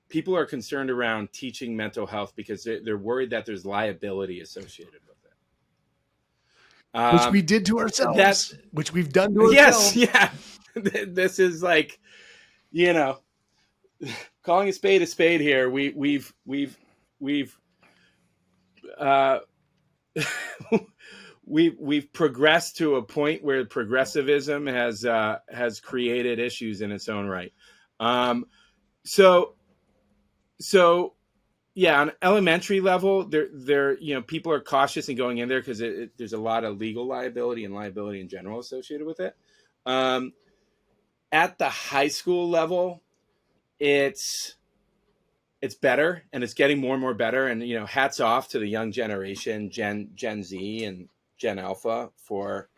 [SPEAKER 2] people are concerned around teaching mental health because they're worried that there's liability associated with it.
[SPEAKER 1] Which we did to ourselves. Which we've done to ourselves.
[SPEAKER 2] Yes, yeah. This is like, calling a spade here. We've we've progressed to a point where progressivism has created issues in its own right. So yeah, on elementary level, there people are cautious in going in there because there's a lot of legal liability and liability in general associated with it. At the high school level, it's better, and it's getting more and more better. And hats off to the young generation, Gen Z and Gen Alpha, for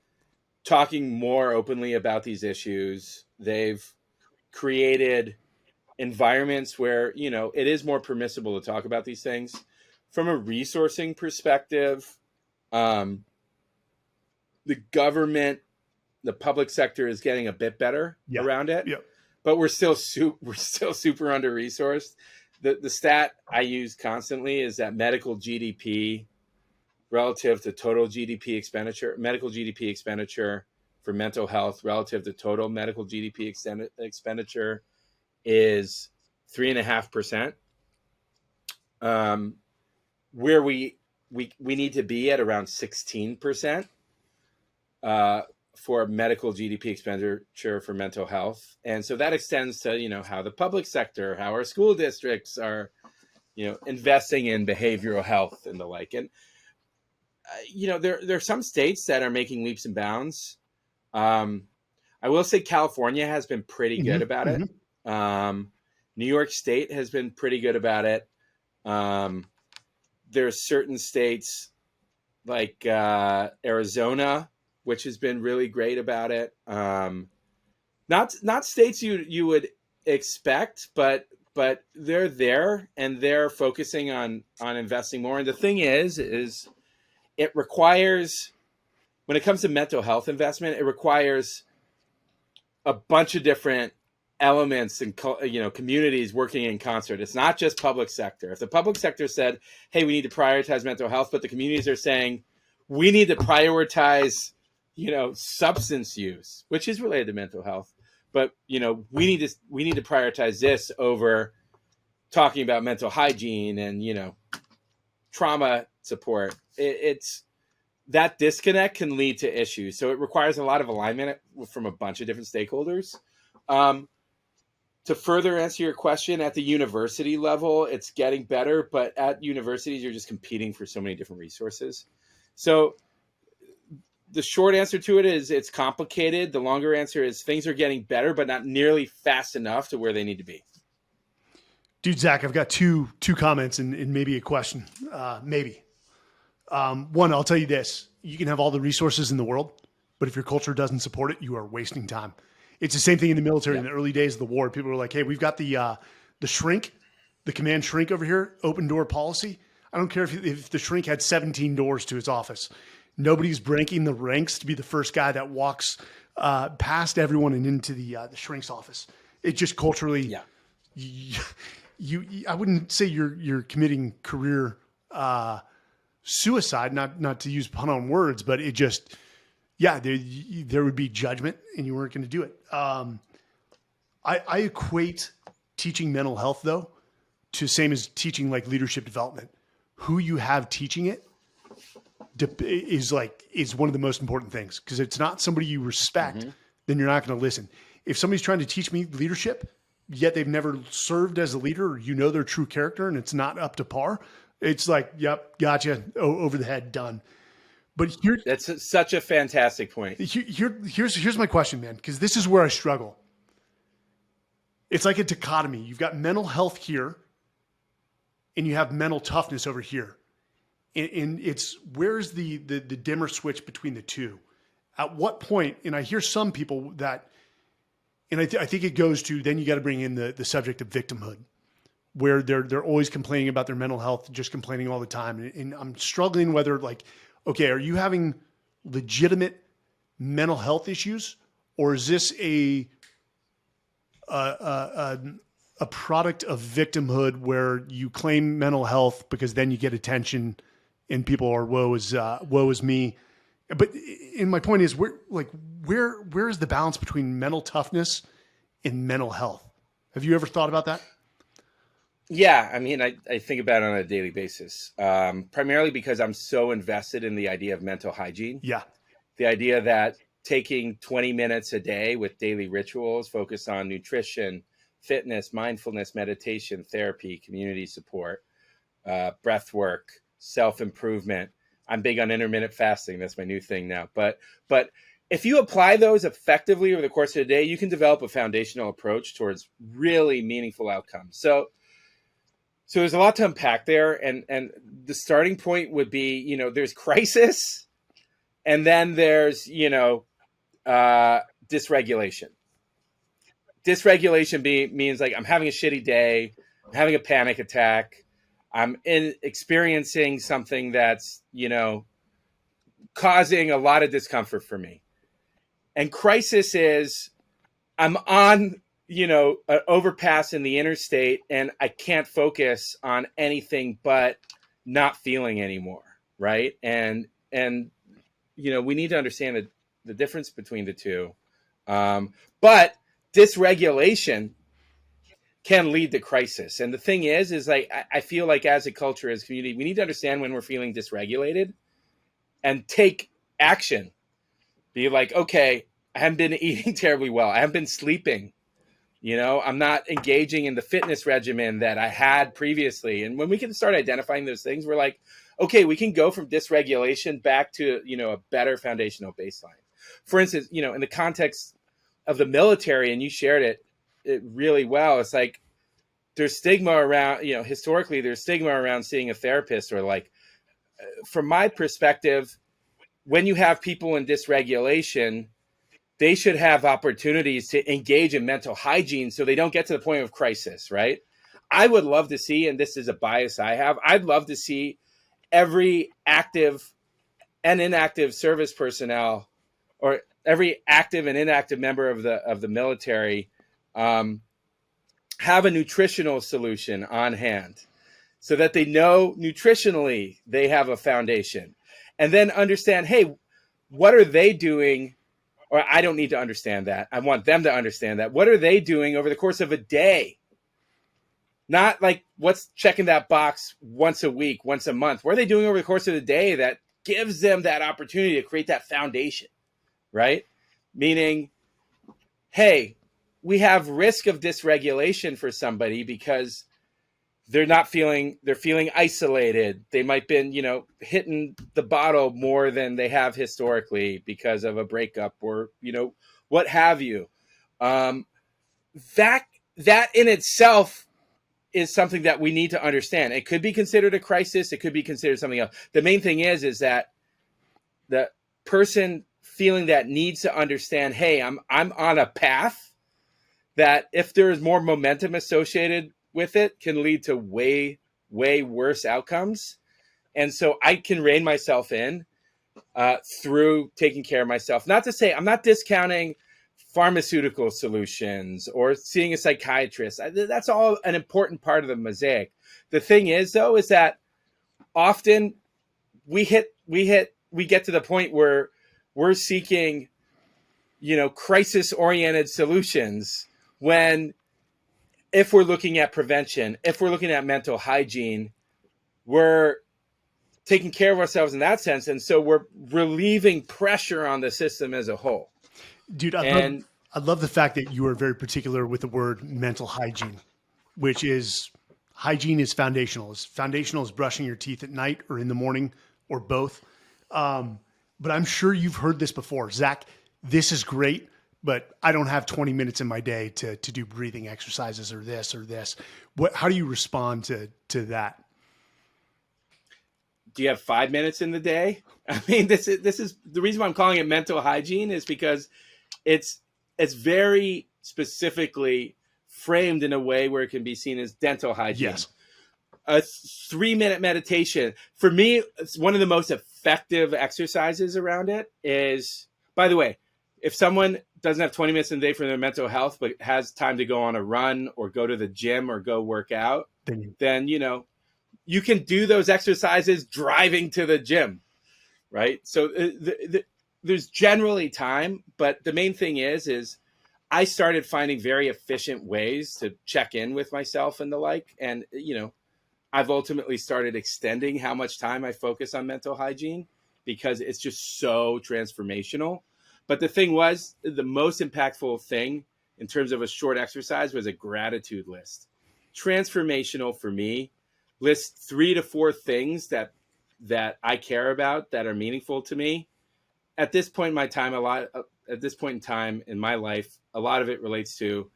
[SPEAKER 2] talking more openly about these issues. They've created environments where it is more permissible to talk about these things. From a resourcing perspective, the government, the public sector is getting a bit better around it, but we're still super under resourced. The stat I use constantly is that medical GDP relative to total GDP expenditure, medical GDP expenditure for mental health relative to total medical GDP expenditure is 3.5%. Where we need to be at around 16%. For medical GDP expenditure for mental health. And so that extends to, how the public sector, how our school districts are, investing in behavioral health and the like. And, there are some states that are making leaps and bounds. I will say California has been pretty good about it. New York State has been pretty good about it. There's certain states like Arizona, which has been really great about it. Not states you would expect, but they're there and they're focusing on investing more. And the thing is it requires, when it comes to mental health investment, it requires a bunch of different elements and communities working in concert. It's not just public sector. If the public sector said, hey, we need to prioritize mental health, but the communities are saying we need to prioritize substance use, which is related to mental health, but we need to prioritize this over talking about mental hygiene and trauma support. It's that disconnect can lead to issues. So it requires a lot of alignment from a bunch of different stakeholders. To further answer your question, at the university level, it's getting better, but at universities, you're just competing for so many different resources. So the short answer to it is it's complicated. The longer answer is things are getting better, but not nearly fast enough to where they need to be.
[SPEAKER 1] Dude, Zach, I've got two comments and maybe a question. One, I'll tell you this. You can have all the resources in the world, but if your culture doesn't support it, you are wasting time. It's the same thing in the military. In the early days of the war, people were like, hey, we've got the shrink, the command shrink over here, open door policy. I don't care if the shrink had 17 doors to his office. Nobody's breaking the ranks to be the first guy that walks past everyone and into the shrink's office. It just culturally, I wouldn't say you're committing career suicide, not to use pun on words, but it just, there would be judgment and you weren't going to do it. I equate teaching mental health though to same as teaching like leadership development. Who you have teaching it is one of the most important things, because it's not somebody you respect, then you're not going to listen. If somebody's trying to teach me leadership, yet they've never served as a leader, or their true character and it's not up to par, it's like, yep, gotcha, over the head, done. But
[SPEAKER 2] that's such a fantastic point.
[SPEAKER 1] Here's my question, man, because this is where I struggle. It's like a dichotomy. You've got mental health here, and you have mental toughness over here. And it's, where's the dimmer switch between the two? At what point, and I hear some people that, and I think it goes to, then you got to bring in the subject of victimhood, where they're always complaining about their mental health, just complaining all the time. And I'm struggling whether, like, okay, are you having legitimate mental health issues, or is this a product of victimhood where you claim mental health because then you get attention and people are woe is me. But and my point is, where is the balance between mental toughness and mental health? Have you ever thought about that?
[SPEAKER 2] Yeah, I mean, I think about it on a daily basis, primarily because I'm so invested in the idea of mental hygiene.
[SPEAKER 1] Yeah.
[SPEAKER 2] The idea that taking 20 minutes a day with daily rituals focused on nutrition, fitness, mindfulness, meditation, therapy, community support, breath work, self-improvement. I'm big on intermittent fasting. That's my new thing now. But if you apply those effectively over the course of the day, you can develop a foundational approach towards really meaningful outcomes. So there's a lot to unpack there. And the starting point would be, there's crisis, and then there's, dysregulation. Dysregulation means like I'm having a shitty day, I'm having a panic attack, I'm experiencing something that's, causing a lot of discomfort for me. And crisis is I'm on, an overpass in the interstate and I can't focus on anything but not feeling anymore. Right. And we need to understand the difference between the two. But dysregulation can lead to crisis. And the thing is like, I feel like as a culture, as a community, we need to understand when we're feeling dysregulated and take action. Be like, okay, I haven't been eating terribly well. I haven't been sleeping. I'm not engaging in the fitness regimen that I had previously. And when we can start identifying those things, we're like, okay, we can go from dysregulation back to, a better foundational baseline. For instance, in the context of the military, and you shared it really well, it's like there's stigma around, historically there's stigma around seeing a therapist, or like, from my perspective, when you have people in dysregulation, they should have opportunities to engage in mental hygiene so they don't get to the point of crisis, right? I would love to see, and this is a bias I have, I'd love to see every active and inactive service personnel, or every active and inactive member of the military, have a nutritional solution on hand so that they know nutritionally they have a foundation, and then understand, hey, what are they doing, or I don't need to understand that. I want them to understand that. What are they doing over the course of a day? Not like what's checking that box once a week, once a month. What are they doing over the course of the day that gives them that opportunity to create that foundation, right? Meaning, hey, we have risk of dysregulation for somebody because they're feeling isolated. They might been, hitting the bottle more than they have historically because of a breakup or, what have you. That in itself is something that we need to understand. It could be considered a crisis. It could be considered something else. The main thing is that the person feeling that needs to understand, hey, I'm on a path that if there is more momentum associated with it can lead to way, way worse outcomes. And so I can rein myself in through taking care of myself. Not to say I'm not discounting pharmaceutical solutions or seeing a psychiatrist. That's all an important part of the mosaic. The thing is, though, is that often we get to the point where we're seeking, crisis-oriented solutions when, if we're looking at prevention, if we're looking at mental hygiene, we're taking care of ourselves in that sense. And so we're relieving pressure on the system as a whole.
[SPEAKER 1] Dude, I love the fact that you are very particular with the word mental hygiene, which is hygiene is foundational. As foundational as brushing your teeth at night or in the morning or both. But I'm sure you've heard this before. Zach, this is great, but I don't have 20 minutes in my day to do breathing exercises or this or this. How do you respond to that?
[SPEAKER 2] Do you have 5 minutes in the day? I mean, this is the reason why I'm calling it mental hygiene is because it's very specifically framed in a way where it can be seen as dental hygiene.
[SPEAKER 1] Yes.
[SPEAKER 2] A 3-minute meditation. For me, it's one of the most effective exercises around it is, by the way, if someone doesn't have 20 minutes in the day for their mental health, but has time to go on a run or go to the gym or go work out, then you can do those exercises driving to the gym, right? So there's generally time, but the main thing is I started finding very efficient ways to check in with myself and the like. And, I've ultimately started extending how much time I focus on mental hygiene because it's just so transformational. But the thing was, the most impactful thing in terms of a short exercise was a gratitude list. Transformational for me. List 3 to 4 things that I care about that are meaningful to me. At this point in my time, at this point in time in my life, a lot of it relates to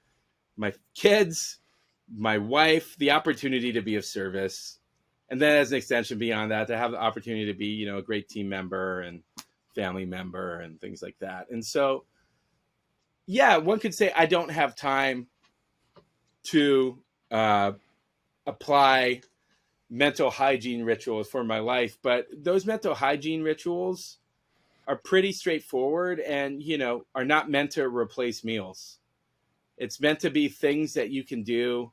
[SPEAKER 2] my kids, my wife, the opportunity to be of service, and then as an extension beyond that, to have the opportunity to be, a great team member and family member and things like that. And so, yeah, one could say I don't have time to apply mental hygiene rituals for my life, but those mental hygiene rituals are pretty straightforward and, are not meant to replace meals. It's meant to be things that you can do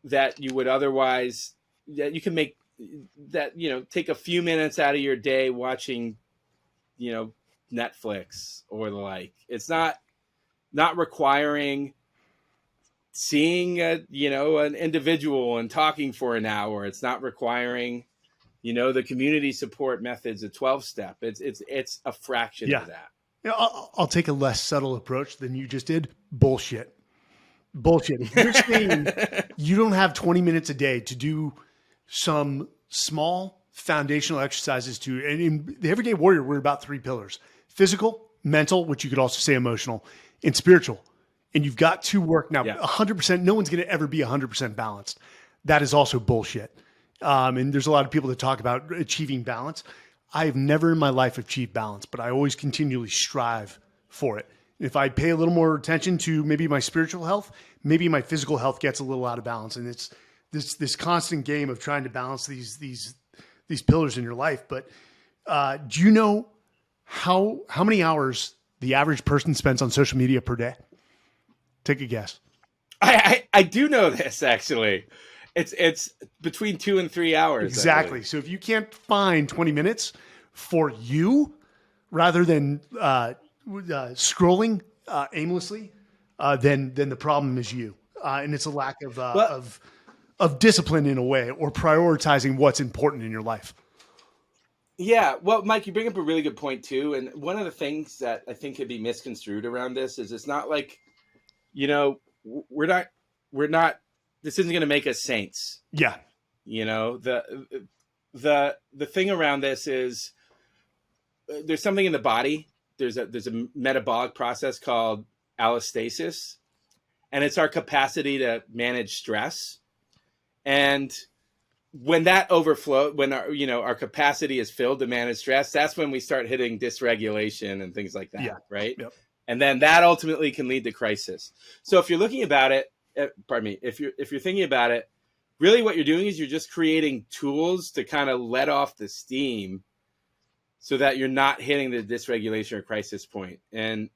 [SPEAKER 2] that you would otherwise, that you can make, that, take a few minutes out of your day watching, Netflix or the like. It's not requiring seeing an individual and talking for an hour. It's not requiring, the community support methods, a 12-step. It's a fraction of that.
[SPEAKER 1] Yeah, I'll take a less subtle approach than you just did. Bullshit. If you're saying you don't have 20 minutes a day to do some small foundational exercises and in the Everyday Warrior, we're about 3 pillars: physical, mental, which you could also say emotional, and spiritual. And you've got to work now. 100%. No one's going to ever be 100% balanced. That is also bullshit. And there's a lot of people that talk about achieving balance. I've never in my life achieved balance, but I always continually strive for it. If I pay a little more attention to maybe my spiritual health, maybe my physical health gets a little out of balance. And it's this constant game of trying to balance these pillars in your life. But do you know how many hours the average person spends on social media per day? Take a guess.
[SPEAKER 2] I do know this, actually. It's between 2 and 3 hours.
[SPEAKER 1] Exactly. So if you can't find 20 minutes for you, rather than scrolling aimlessly, then the problem is you, and it's a lack
[SPEAKER 2] Well,
[SPEAKER 1] of discipline in a way, or prioritizing what's important in your life.
[SPEAKER 2] yeah. Well, Mike, you bring up a really good point too. And one of the things that I think could be misconstrued around this is it's not like, you know, we're not, this isn't going to make us saints.
[SPEAKER 1] Yeah,
[SPEAKER 2] You know, the thing around this is there's something in the body. There's a metabolic process called allostasis, and it's our capacity to manage stress. And when that overflow, when our capacity is filled to manage stress, that's when we start hitting dysregulation and things like that,
[SPEAKER 1] yeah,
[SPEAKER 2] right?
[SPEAKER 1] yep.
[SPEAKER 2] And then that ultimately can lead to crisis. So if you're looking about it, pardon me, if you're thinking about it, really what you're doing is you're just creating tools to kind of let off the steam so that you're not hitting the dysregulation or crisis point. And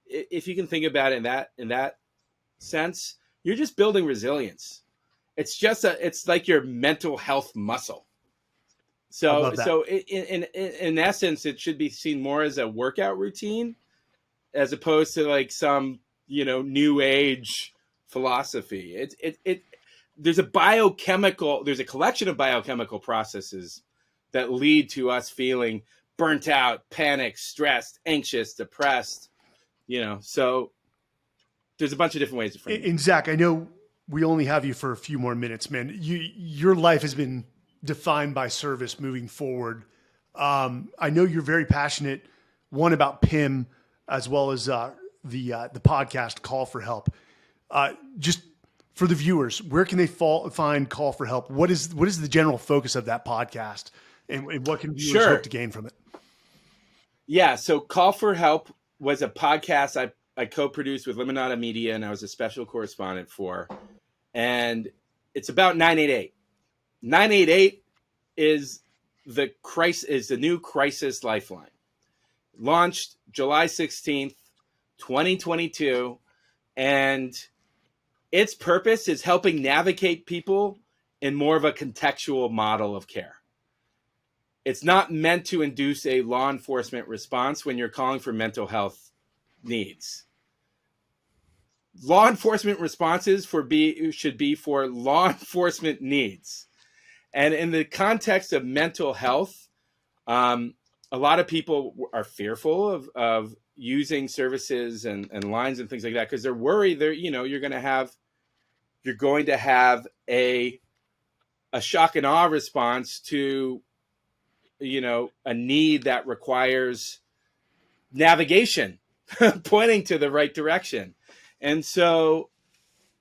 [SPEAKER 2] if you can think about it in that sense, you're just building resilience. It's like your mental health muscle.
[SPEAKER 1] I love that.
[SPEAKER 2] So in essence, it should be seen more as a workout routine as opposed to like some, new age philosophy. There's a collection of biochemical processes that lead to us feeling burnt out, panicked, stressed, anxious, depressed, so there's a bunch of different ways to frame it.
[SPEAKER 1] And Zach, I know we only have you for a few more minutes, man. Your life has been defined by service moving forward. I know you're very passionate, one, about PIM, as well as the podcast Call for Help. Just for the viewers, where can they find Call for Help? What is the general focus of that podcast, and what can viewers hope to gain from it?
[SPEAKER 2] Yeah, so Call for Help was a podcast I co-produced with Limonada Media, and I was a special correspondent for. And it's about 988. 988 is the new crisis lifeline. Launched July 16th, 2022, and its purpose is helping navigate people in more of a contextual model of care. It's not meant to induce a law enforcement response when you're calling for mental health needs. Law enforcement responses should be for law enforcement needs. And in the context of mental health, a lot of people are fearful of using services and lines and things like that because they're worried you're going to have a shock and awe response to a need that requires navigation, pointing to the right direction. And so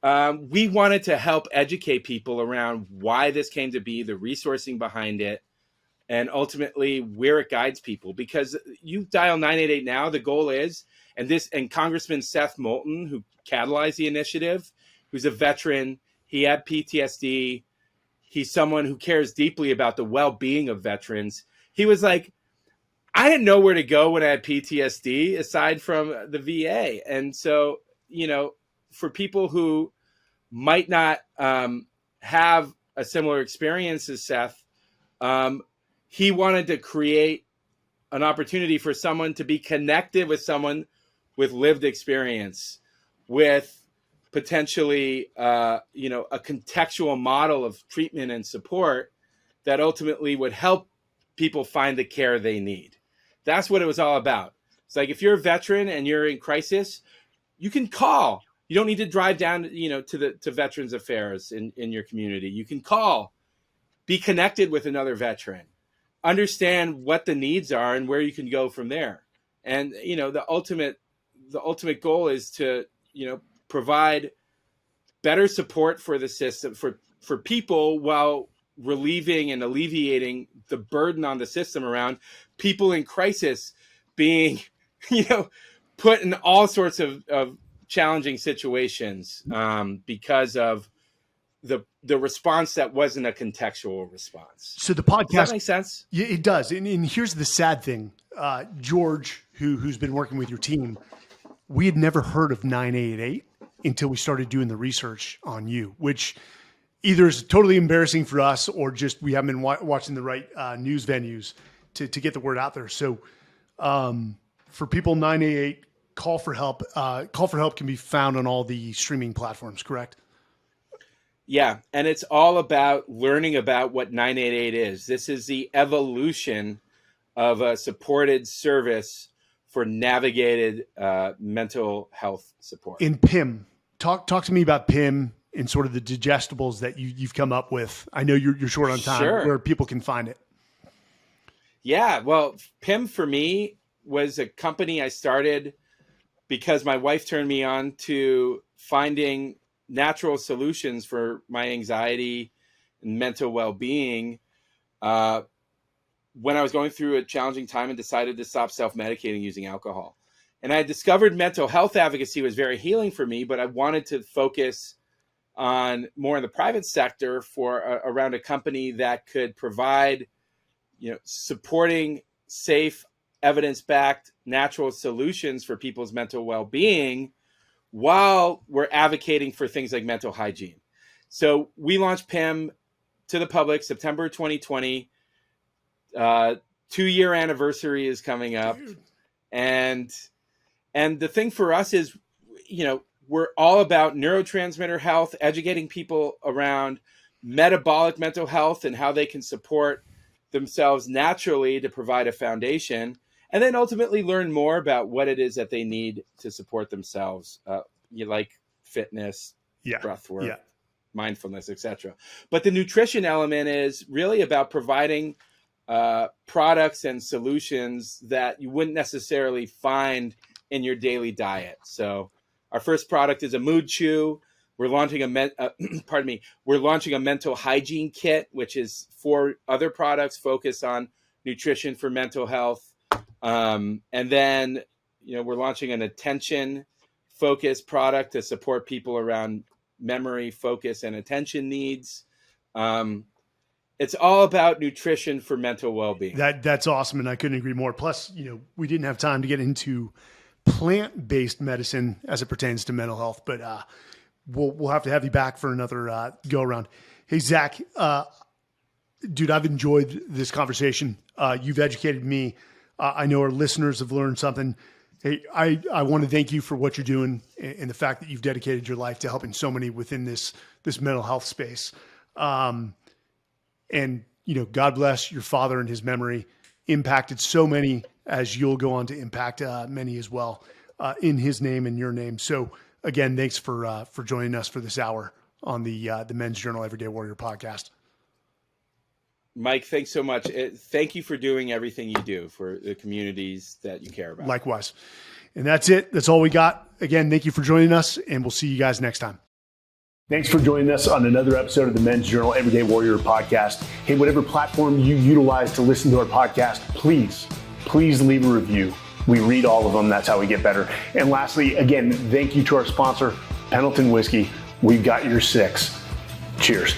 [SPEAKER 2] we wanted to help educate people around why this came to be, the resourcing behind it, and ultimately where it guides people. Because you dial 988 now, the goal is, and Congressman Seth Moulton, who catalyzed the initiative, who's a veteran, he had PTSD, he's someone who cares deeply about the well-being of veterans. He was like, I didn't know where to go when I had PTSD aside from the VA. And so, for people who might not have a similar experience as Seth, he wanted to create an opportunity for someone to be connected with someone with lived experience, with potentially, a contextual model of treatment and support that ultimately would help people find the care they need. That's what it was all about. It's like, if you're a veteran and you're in crisis, you can call. You don't need to drive down, to Veterans Affairs in your community. You can call, be connected with another veteran, understand what the needs are and where you can go from there. And, the ultimate goal is to, provide better support for the system, for people, while relieving and alleviating the burden on the system around people in crisis being, put in all sorts of challenging situations because of the response that wasn't a contextual response.
[SPEAKER 1] So the podcast,
[SPEAKER 2] does that make sense?
[SPEAKER 1] Yeah, it does. And here's the sad thing. George, who's been working with your team, we had never heard of 988 until we started doing the research on you, which either is totally embarrassing for us or just we haven't been watching the right news venues to get the word out there. So For people 988, call for help. Call for help can be found on all the streaming platforms, correct?
[SPEAKER 2] Yeah, and it's all about learning about what 988 is. This is the evolution of a supported service for navigated mental health support.
[SPEAKER 1] In PIM, talk to me about PIM and sort of the digestibles that you've come up with. I know you're short on time.
[SPEAKER 2] Sure.
[SPEAKER 1] Where people can find it.
[SPEAKER 2] Yeah, well, PIM for me was a company I started because my wife turned me on to finding natural solutions for my anxiety and mental well-being when I was going through a challenging time and decided to stop self-medicating using alcohol. And I discovered mental health advocacy was very healing for me, but I wanted to focus on more in the private sector for around a company that could provide, supporting safe, evidence-backed, natural solutions for people's mental well-being while we're advocating for things like mental hygiene. So we launched PIM to the public September 2020. 2-year anniversary is coming up. And the thing for us is, we're all about neurotransmitter health, educating people around metabolic mental health and how they can support themselves naturally to provide a foundation, and then ultimately learn more about what it is that they need to support themselves, like fitness, breath work, mindfulness, etc. But the nutrition element is really about providing products and solutions that you wouldn't necessarily find in your daily diet. So our first product is a mood chew. We're launching we're launching a mental hygiene kit, which is 4 other products focused on nutrition for mental health. And then, we're launching an attention focused product to support people around memory, focus, and attention needs. It's all about nutrition for mental well-being.
[SPEAKER 1] That's awesome. And I couldn't agree more. Plus, we didn't have time to get into plant-based medicine as it pertains to mental health, but we'll have to have you back for another go around. Hey, Zak, dude, I've enjoyed this conversation. You've educated me. I know our listeners have learned something. Hey, I want to thank you for what you're doing and the fact that you've dedicated your life to helping so many within this mental health space. And, God bless your father and his memory, impacted so many, as you'll go on to impact many as well in his name and your name. So again, thanks for joining us for this hour on the Men's Journal Everyday Warrior podcast.
[SPEAKER 2] Mike, thanks so much. Thank you for doing everything you do for the communities that you care about.
[SPEAKER 1] Likewise. And that's it. That's all we got. Again, thank you for joining us, and we'll see you guys next time. Thanks for joining us on another episode of the Men's Journal Everyday Warrior podcast. Hey, whatever platform you utilize to listen to our podcast, please leave a review. We read all of them. That's how we get better. And lastly, again, thank you to our sponsor, Pendleton Whiskey. We've got your 6. Cheers.